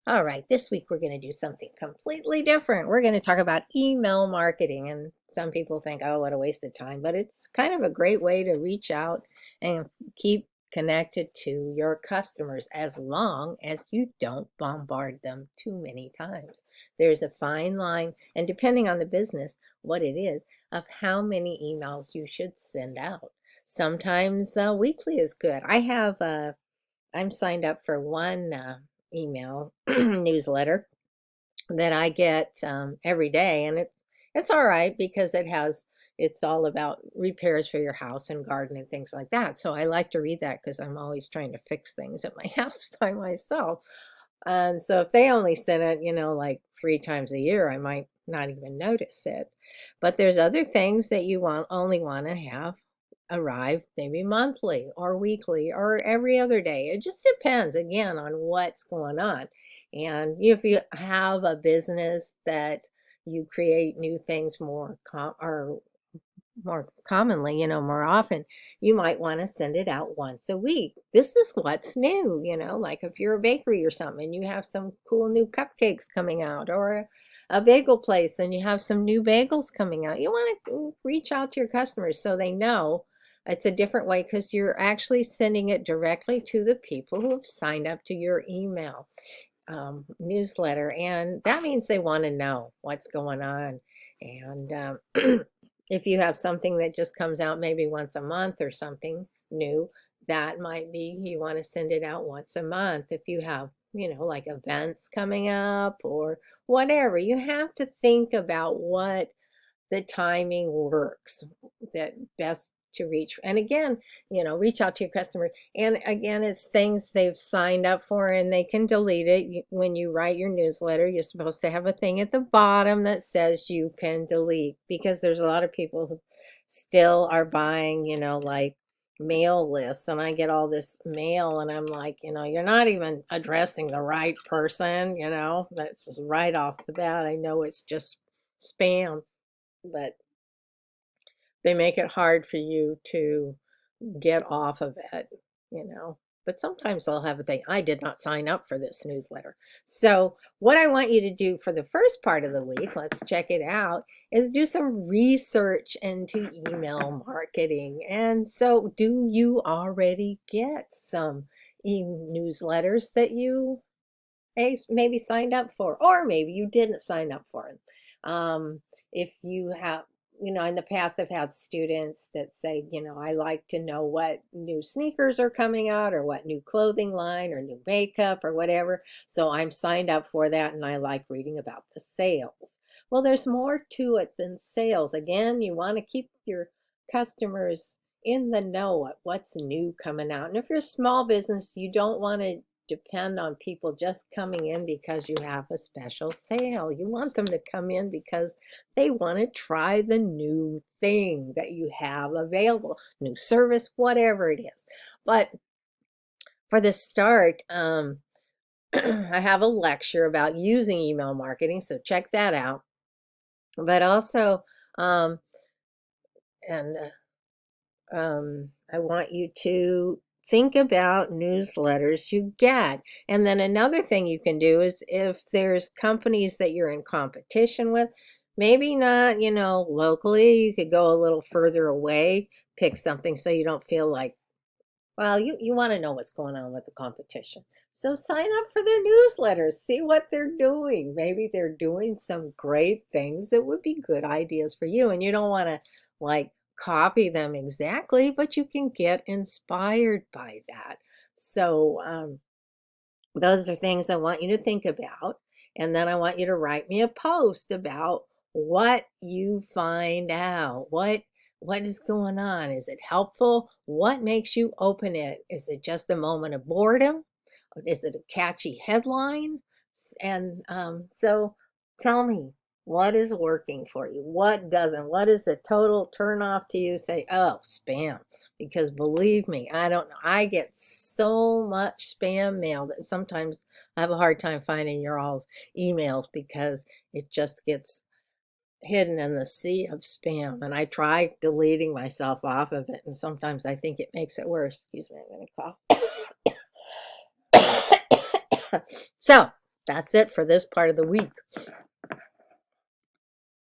All right, this week we're going to do something completely different. We're going to talk about email marketing. And some people think, oh, what a waste of time. But it's kind of a great way to reach out and keep connected to your customers as long as you don't bombard them too many times. There's a fine line, and depending on the business, what it is, of how many emails you should send out. Sometimes weekly is good. I'm signed up for one email newsletter that I get every day, and it's all right because it's all about repairs for your house and garden and things like that. So I like to read that because I'm always trying to fix things at my house by myself. And so if they only send it, like 3 times a year, I might not even notice it. But there's other things that you only want to have arrive maybe monthly or weekly or every other day. It just depends again on what's going on. And if you have a business that you create new things or more commonly, more often, you might want to send it out once a week. This is what's new, like if you're a bakery or something and you have some cool new cupcakes coming out, or a bagel place and you have some new bagels coming out. You want to reach out to your customers so they know it's a different way because you're actually sending it directly to the people who have signed up to your email newsletter. And that means they want to know what's going on. And if you have something that just comes out maybe once a month or something new, that might be you want to send it out once a month. If you have, like events coming up or whatever, you have to think about what the timing works that best to reach. And again, reach out to your customer. And again, it's things they've signed up for and they can delete it. When you write your newsletter, you're supposed to have a thing at the bottom that says you can delete, because there's a lot of people who still are buying, like mail lists, and I get all this mail and I'm like, you're not even addressing the right person. That's just right off the bat. I know it's just spam, but they make it hard for you to get off of it, you know. But sometimes I'll have a thing, I did not sign up for this newsletter. So, what I want you to do for the first part of the week, let's check it out, is do some research into email marketing. And so, do you already get some newsletters that you maybe signed up for, or maybe you didn't sign up for it? If you have, in the past, I've had students that say, I like to know what new sneakers are coming out, or what new clothing line, or new makeup, or whatever. So I'm signed up for that, and I like reading about the sales. Well, there's more to it than sales. Again, you want to keep your customers in the know of what's new coming out. And if you're a small business, you don't want to depend on people just coming in because you have a special sale. You want them to come in because they want to try the new thing that you have available, new service, whatever it is. But for the start, I have a lecture about using email marketing, so check that out. But also, um, and I want you to think about newsletters you get. And then another thing you can do is, if there's companies that you're in competition with, maybe not, locally, you could go a little further away, pick something so you don't feel like, well, you want to know what's going on with the competition. So sign up for their newsletters, see what they're doing. Maybe they're doing some great things that would be good ideas for you. And you don't want to like copy them exactly, but you can get inspired by that. So those are things I want you to think about. And then I want you to write me a post about what you find out. What is going on? Is it helpful? What makes you open it? Is it just a moment of boredom? Is it a catchy headline? And so tell me, what is working for you? What doesn't? What is a total turn off to you? Say, oh, spam. Because believe me, I don't know. I get so much spam mail that sometimes I have a hard time finding your all's emails because it just gets hidden in the sea of spam. And I try deleting myself off of it, and sometimes I think it makes it worse. Excuse me, I'm going to cough. So That's it for this part of the week.